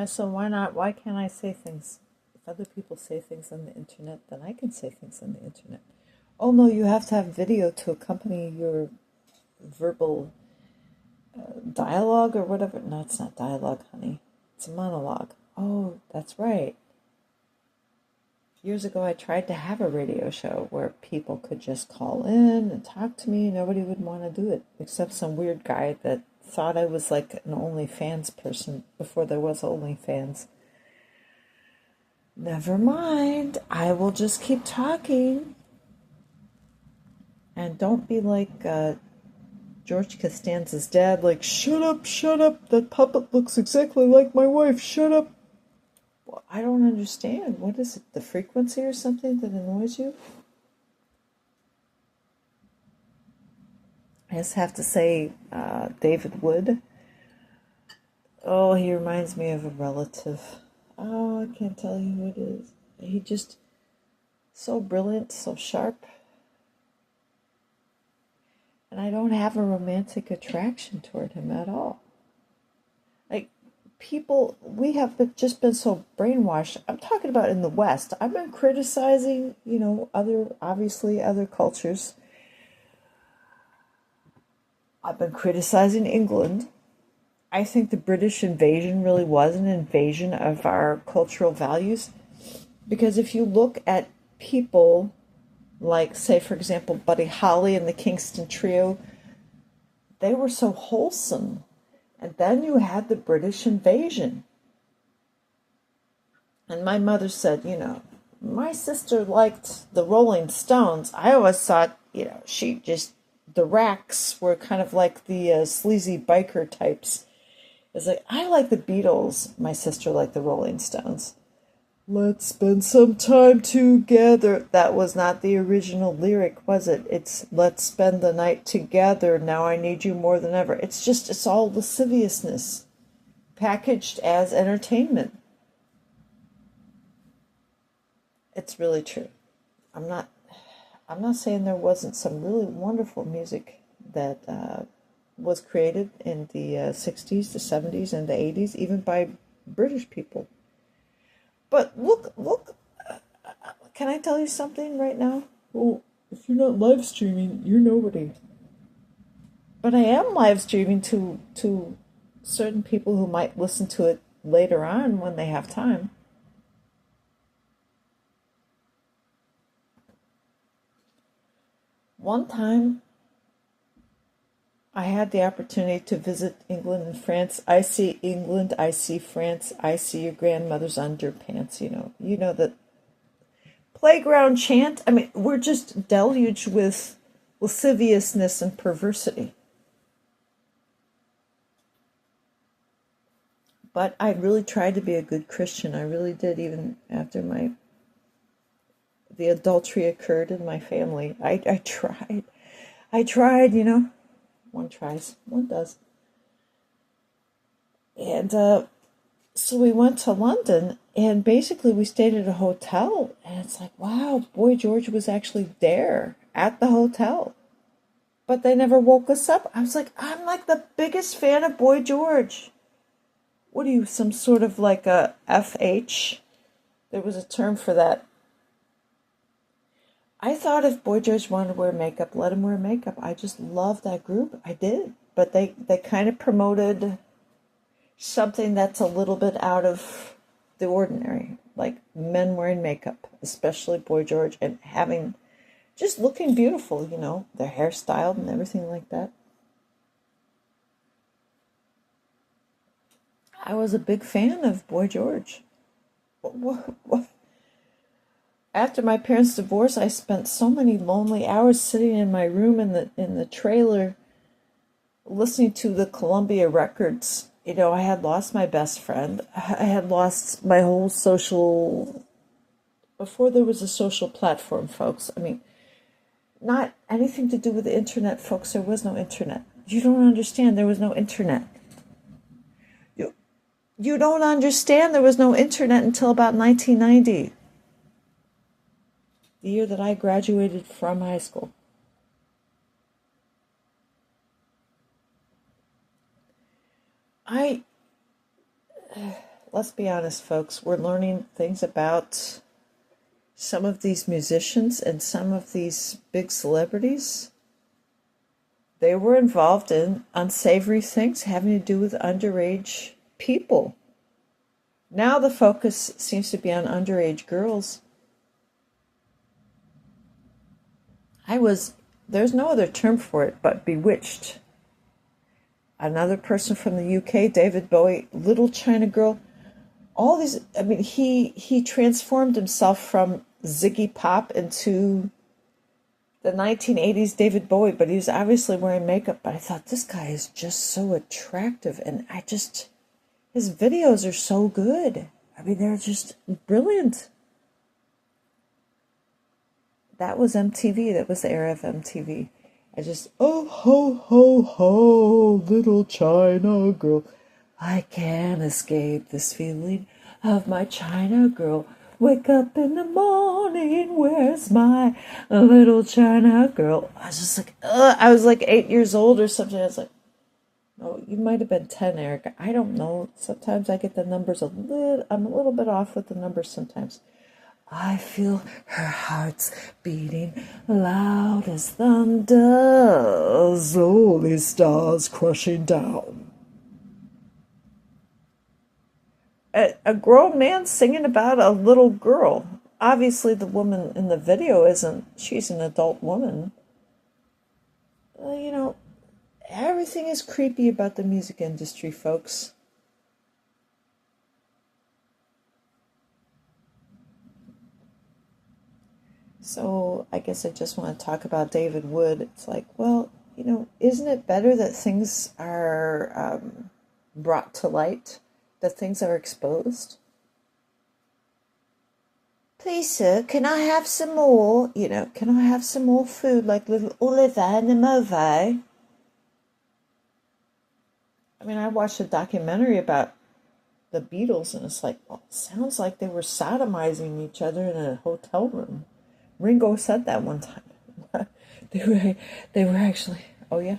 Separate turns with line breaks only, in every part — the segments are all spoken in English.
So why not? Why can't I say things? If other people say things on the internet, then I can say things on the internet. Oh no, you have to have video to accompany your verbal dialogue or whatever. No, it's not dialogue, honey. It's a monologue. Oh, that's right. Years ago, I tried to have a radio show where people could just call in and talk to me. Nobody would want to do it except some weird guy that thought I was like an OnlyFans person before there was OnlyFans. Never mind. I will just keep talking. And don't be like George Costanza's dad, like, shut up, that puppet looks exactly like my wife, shut up. Well, I don't understand. What is it, the frequency or something that annoys you? I just have to say, David Wood. Oh, he reminds me of a relative. Oh, I can't tell you who it is. He just, so brilliant, so sharp. And I don't have a romantic attraction toward him at all. Like, people, we have just been so brainwashed. I'm talking about in the West. I've been criticizing, other cultures. I've been criticizing England. I think the British invasion really was an invasion of our cultural values. Because if you look at people like, say, for example, Buddy Holly and the Kingston Trio, they were so wholesome. And then you had the British invasion. And my mother said, my sister liked the Rolling Stones. I always thought, the Racks were kind of like the sleazy biker types. It's like, I like the Beatles. My sister liked the Rolling Stones. Let's spend some time together. That was not the original lyric, was it? It's let's spend the night together. Now I need you more than ever. It's all lasciviousness packaged as entertainment. It's really true. I'm not saying there wasn't some really wonderful music that was created in the 60s, the 70s, and the 80s, even by British people. But look, can I tell you something right now? Well, if you're not live streaming, you're nobody. But I am live streaming to certain people who might listen to it later on when they have time. One time, I had the opportunity to visit England and France. I see England, I see France, I see your grandmother's underpants, You know that playground chant. I mean, we're just deluged with lasciviousness and perversity. But I really tried to be a good Christian. I really did, even after the adultery occurred in my family. I tried. One tries, one does. And so we went to London, and basically we stayed at a hotel, and it's like, wow, Boy George was actually there at the hotel. But they never woke us up. I was like, I'm like the biggest fan of Boy George. What are you, some sort of like a FH? There was a term for that. I thought if Boy George wanted to wear makeup, let him wear makeup. I just loved that group. I did. But they kind of promoted something that's a little bit out of the ordinary, like men wearing makeup, especially Boy George, and just looking beautiful, their hairstyle and everything like that. I was a big fan of Boy George. After my parents' divorce, I spent so many lonely hours sitting in my room in the trailer, listening to the Columbia records. I had lost my best friend. I had lost my whole before there was a social platform, folks. I mean, not anything to do with the internet, folks. There was no internet. You don't understand. There was no internet. You don't understand. There was no internet until about 1990, the year that I graduated from high school. let's be honest, folks, we're learning things about some of these musicians and some of these big celebrities. They were involved in unsavory things having to do with underage people. Now the focus seems to be on underage girls. There's no other term for it but bewitched. Another person from the UK, David Bowie, Little China Girl. All these, I mean, he transformed himself from Ziggy Pop into the 1980s David Bowie, but he was obviously wearing makeup. But I thought, this guy is just so attractive, and his videos are so good. I mean, they're just brilliant. That was MTV. That was the era of MTV. Oh, ho, ho, ho, little China girl. I can't escape this feeling of my China girl. Wake up in the morning, where's my little China girl? I was just like, I was like 8 years old or something. I was like, no, you might have been 10, Erica. I don't know. Sometimes I get the numbers I'm a little bit off with the numbers sometimes. I feel her heart's beating loud as thunder, slowly stars crushing down. A grown man singing about a little girl. Obviously, the woman in the video she's an adult woman. Everything is creepy about the music industry, folks. So I guess I just want to talk about David Wood. It's like, well, isn't it better that things are brought to light, that things are exposed? Please, sir, can I have some more? Can I have some more food, like little Oliver and the Movo? I mean, I watched a documentary about the Beatles, and it's like, well, it sounds like they were sodomizing each other in a hotel room. Ringo said that one time. they were actually, oh yeah.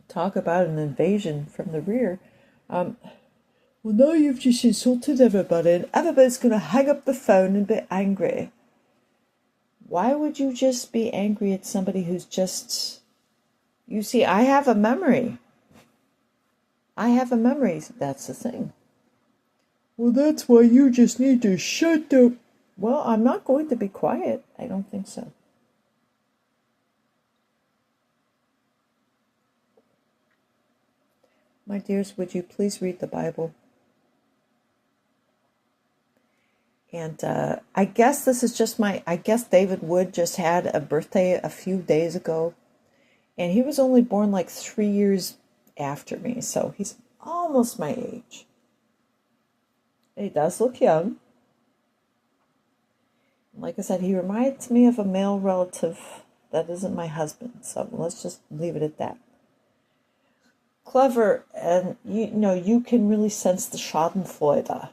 Talk about an invasion from the rear. Well, now you've just insulted everybody, and everybody's going to hang up the phone and be angry. Why would you just be angry at somebody who's just... You see, I have a memory. That's the thing. Well, that's why you just need to shut up. Well, I'm not going to be quiet. I don't think so. My dears, would you please read the Bible? And I guess this is just I guess David Wood just had a birthday a few days ago. And he was only born like 3 years after me. So he's almost my age. He does look young. Like I said, he reminds me of a male relative that isn't my husband. So let's just leave it at that. Clever, and you can really sense the Schadenfreude.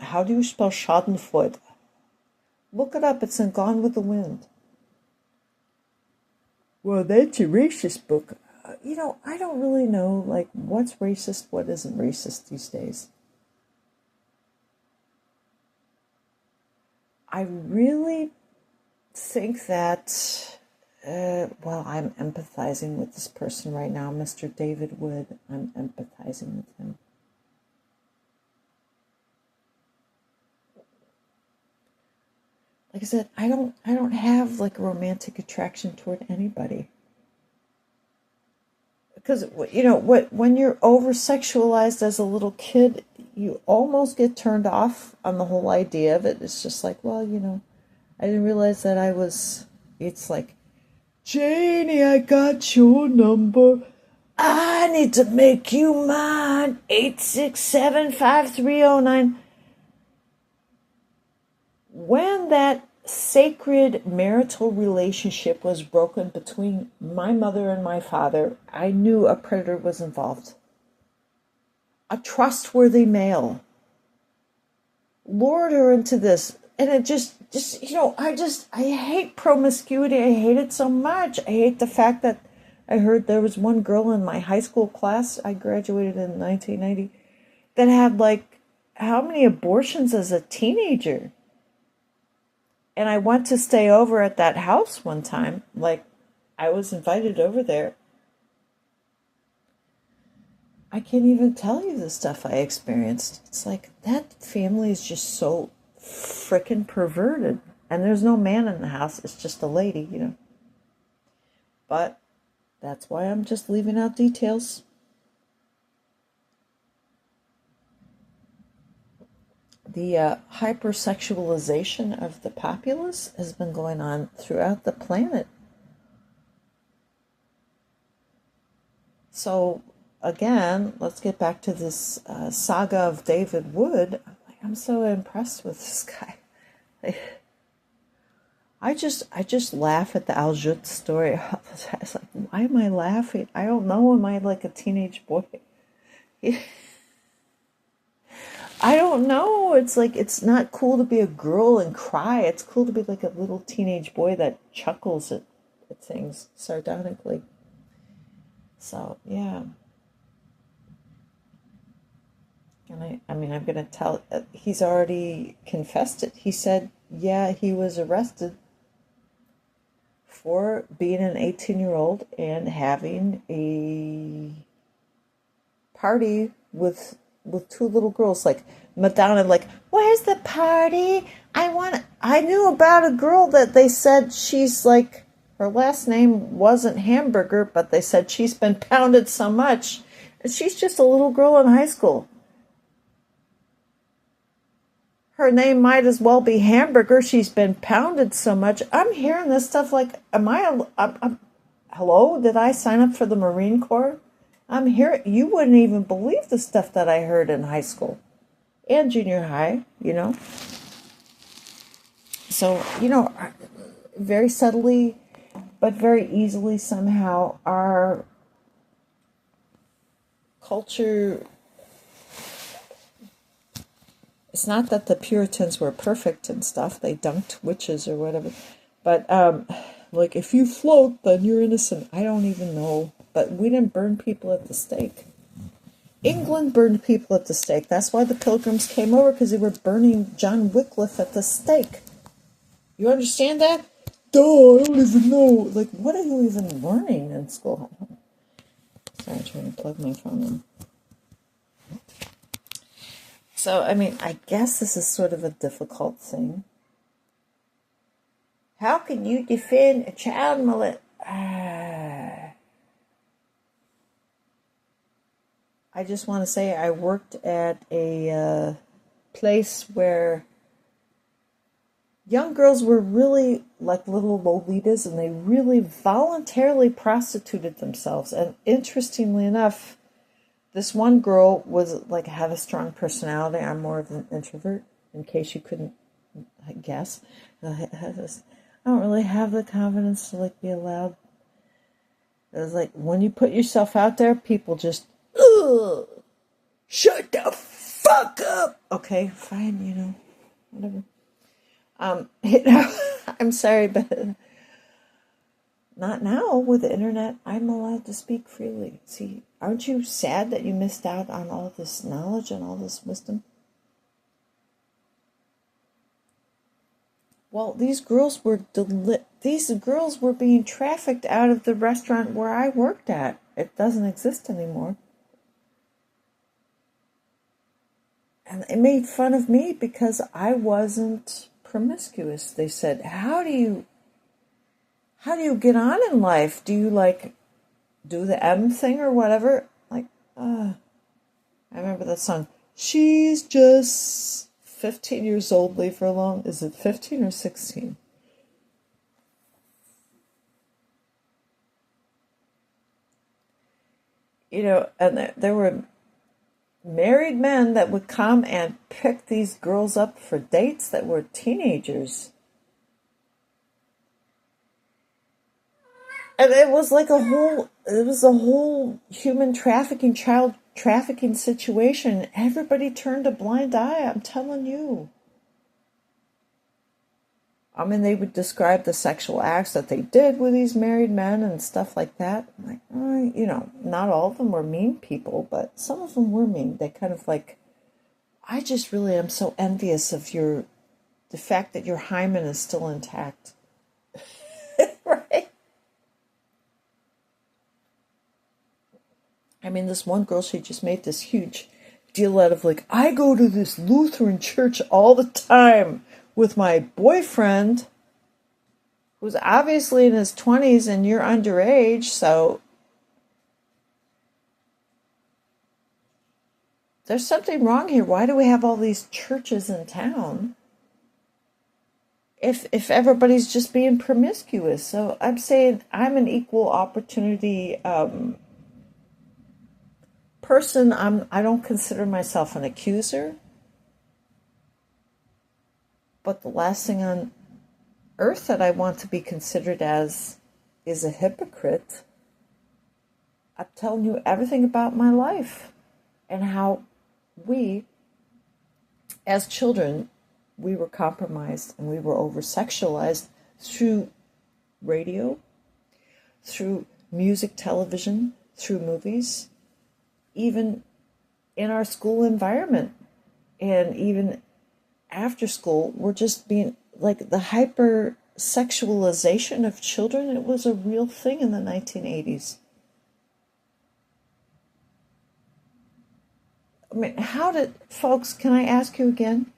How do you spell Schadenfreude? Look it up. It's in Gone with the Wind. Well, that's a racist book. I don't really know, like, what's racist, what isn't racist these days. I really think that, I'm empathizing with this person right now, Mr. David Wood. I'm empathizing with him. Like I said, I don't have like a romantic attraction toward anybody. Because, when you're over-sexualized as a little kid, you almost get turned off on the whole idea of it. It's just like, well, I didn't realize that it's like, Janie, I got your number. I need to make you mine. 867-5309. When that sacred marital relationship was broken between my mother and my father, I knew a predator was involved. A trustworthy male lured her into this. And it I hate promiscuity. I hate it so much. I hate the fact that I heard there was one girl in my high school class, I graduated in 1990, that had like how many abortions as a teenager? And I went to stay over at that house one time. Like, I was invited over there. I can't even tell you the stuff I experienced. It's like that family is just so freaking perverted. And there's no man in the house, it's just a lady, you know. But that's why I'm just leaving out details. The hypersexualization of the populace has been going on throughout the planet. So, again, let's get back to this saga of David Wood. I'm so impressed with this guy. I just laugh at the Al Jut story all the time. It's like, why am I laughing? I don't know. Am I like a teenage boy? I don't know. It's like, it's not cool to be a girl and cry. It's cool to be like a little teenage boy that chuckles at things sardonically. So, yeah. And I mean, I'm going to tell, he's already confessed it. He said, yeah, he was arrested for being an 18-year-old and having a party with two little girls. Like Madonna, like, where's the party? I knew about a girl that they said she's like, her last name wasn't Hamburger, but they said she's been pounded so much. And she's just a little girl in high school. Her name might as well be Hamburger. She's been pounded so much. I'm hearing this stuff like, hello? Did I sign up for the Marine Corps? I'm here. You wouldn't even believe the stuff that I heard in high school and junior high, you know. So, you know, very subtly, but very easily somehow, our culture, it's not that the Puritans were perfect and stuff. They dunked witches or whatever. But, like, if you float, then you're innocent. I don't even know. But we didn't burn people at the stake. England burned people at the stake. That's why the Pilgrims came over, because they were burning John Wycliffe at the stake. You understand that? Duh, I don't even know. Like, what are you even learning in school? Sorry, I'm trying to plug my phone in. So, I mean, I guess this is sort of a difficult thing. How can you defend a child molest? I just want to say I worked at a place where young girls were really like little Lolitas, and they really voluntarily prostituted themselves. And interestingly enough, this one girl was like, had a strong personality. I'm more of an introvert, in case you couldn't guess. I don't really have the confidence to like be allowed. It was like, when you put yourself out there, people just, ugh, shut the fuck up. Okay, fine, you know, whatever. You know, I'm sorry, but not now. With the internet, I'm allowed to speak freely. See, aren't you sad that you missed out on all this knowledge and all this wisdom? Well, these girls were being trafficked out of the restaurant where I worked at. It doesn't exist anymore. And they made fun of me because I wasn't promiscuous. They said, how do you get on in life? Do you like do the M thing or whatever? Like, I remember that song. She's just 15 years old, leave her alone. Is it 15 or 16? You know, and there were married men that would come and pick these girls up for dates that were teenagers. And it was like a whole human trafficking, child trafficking situation. Everybody turned a blind eye, I'm telling you. I mean, they would describe the sexual acts that they did with these married men and stuff like that. I'm like, not all of them were mean people, but some of them were mean. They kind of like, I just really am so envious of the fact that your hymen is still intact. Right? I mean, this one girl, she just made this huge deal out of like, I go to this Lutheran church all the time with my boyfriend, who's obviously in his 20s and you're underage, so there's something wrong here. Why do we have all these churches in town if everybody's just being promiscuous? So I'm saying I'm an equal opportunity person. I don't consider myself an accuser, but the last thing on earth that I want to be considered as is a hypocrite. I'm telling you everything about my life and how we, as children, we were compromised and we were over-sexualized through radio, through music, television, through movies, even in our school environment. And even after school, we're just being like the hyper-sexualization of children. It was a real thing in the 1980s. I mean, folks, can I ask you again?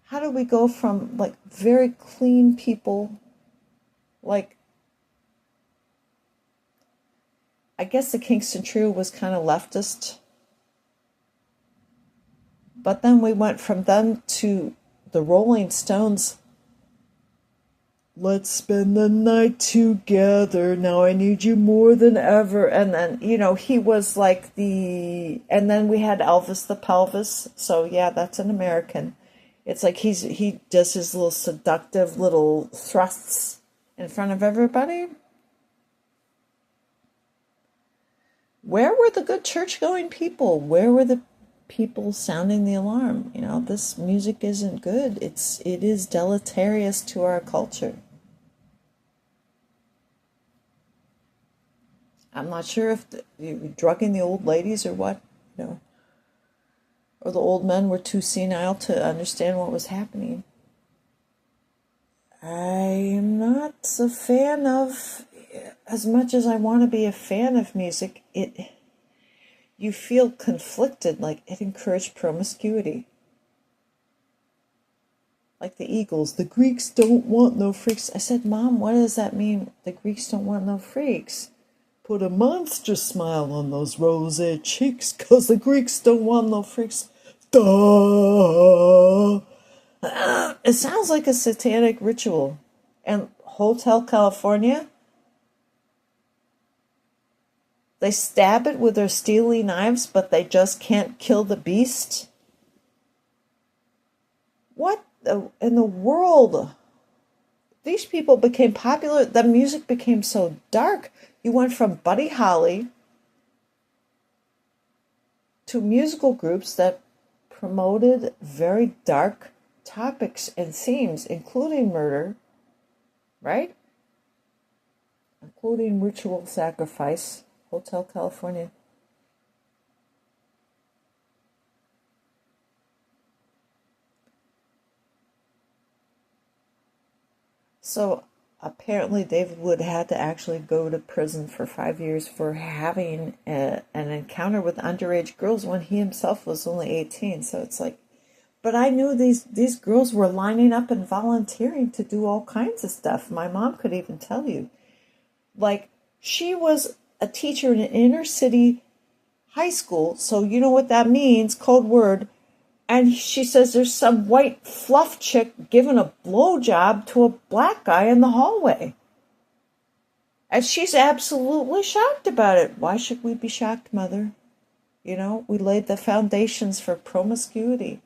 How did we go from like very clean people, like, I guess the Kingston Trio was kind of leftist, but then we went from them to the Rolling Stones. Let's spend the night together. Now I need you more than ever. And then, he was like and then we had Elvis the Pelvis. So yeah, that's an American. It's like he does his little seductive little thrusts in front of everybody. Where were the good church-going people? Where were the people sounding the alarm? This music isn't good. It is deleterious to our culture. I'm not sure if you were drugging the old ladies or what, or the old men were too senile to understand what was happening. I am not a fan of, as much as I want to be a fan of music, you feel conflicted, like it encouraged promiscuity. Like the Eagles, the Greeks don't want no freaks. I said, Mom, what does that mean? The Greeks don't want no freaks. Put a monster smile on those rosy cheeks, 'cause the Greeks don't want no freaks. Duh. It sounds like a satanic ritual. And Hotel California, they stab it with their steely knives, but they just can't kill the beast. What in the world? These people became popular. The music became so dark. You went from Buddy Holly to musical groups that promoted very dark topics and themes, including murder, right? Including ritual sacrifice. Hotel California. So apparently David Wood had to actually go to prison for 5 years for having an encounter with underage girls when he himself was only 18. So it's like, but I knew these girls were lining up and volunteering to do all kinds of stuff. My mom could even tell you. Like, she was a teacher in an inner city high school, so you know what that means, code word. And she says there's some white fluff chick giving a blowjob to a black guy in the hallway. And she's absolutely shocked about it. Why should we be shocked, Mother? We laid the foundations for promiscuity.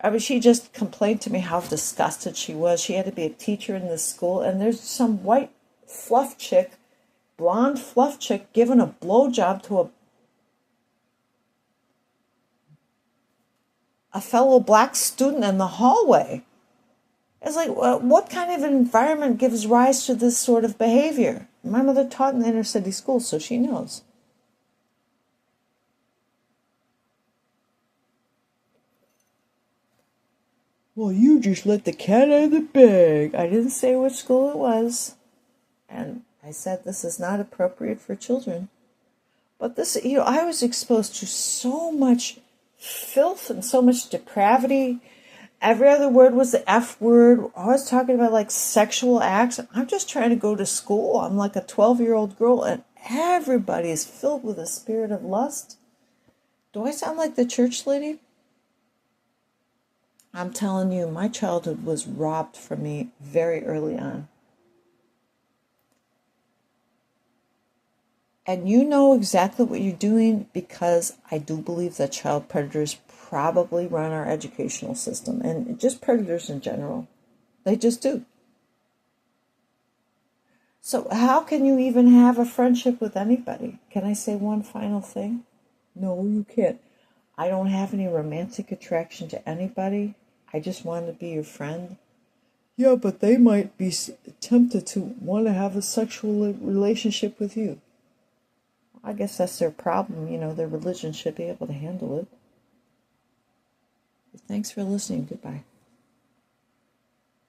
I mean, she just complained to me how disgusted she was. She had to be a teacher in this school, and there's some white fluff chick, blonde fluff chick, giving a blowjob to a... a fellow black student in the hallway. It's like, well, what kind of environment gives rise to this sort of behavior? My mother taught in the inner city school, so she knows. Well, you just let the cat out of the bag. I didn't say which school it was. And I said this is not appropriate for children. But this, I was exposed to so much filth and so much depravity. Every other word was the F word. I was talking about like sexual acts. I'm just trying to go to school. I'm like a 12-year-old girl, and everybody is filled with a spirit of lust. Do I sound like the church lady? I'm telling you, my childhood was robbed from me very early on. And you know exactly what you're doing, because I do believe that child predators probably run our educational system, and just predators in general. They just do. So how can you even have a friendship with anybody? Can I say one final thing? No, you can't. I don't have any romantic attraction to anybody. I just want to be your friend. Yeah, but they might be tempted to want to have a sexual relationship with you. I guess that's their problem. Their religion should be able to handle it. Thanks for listening. Goodbye.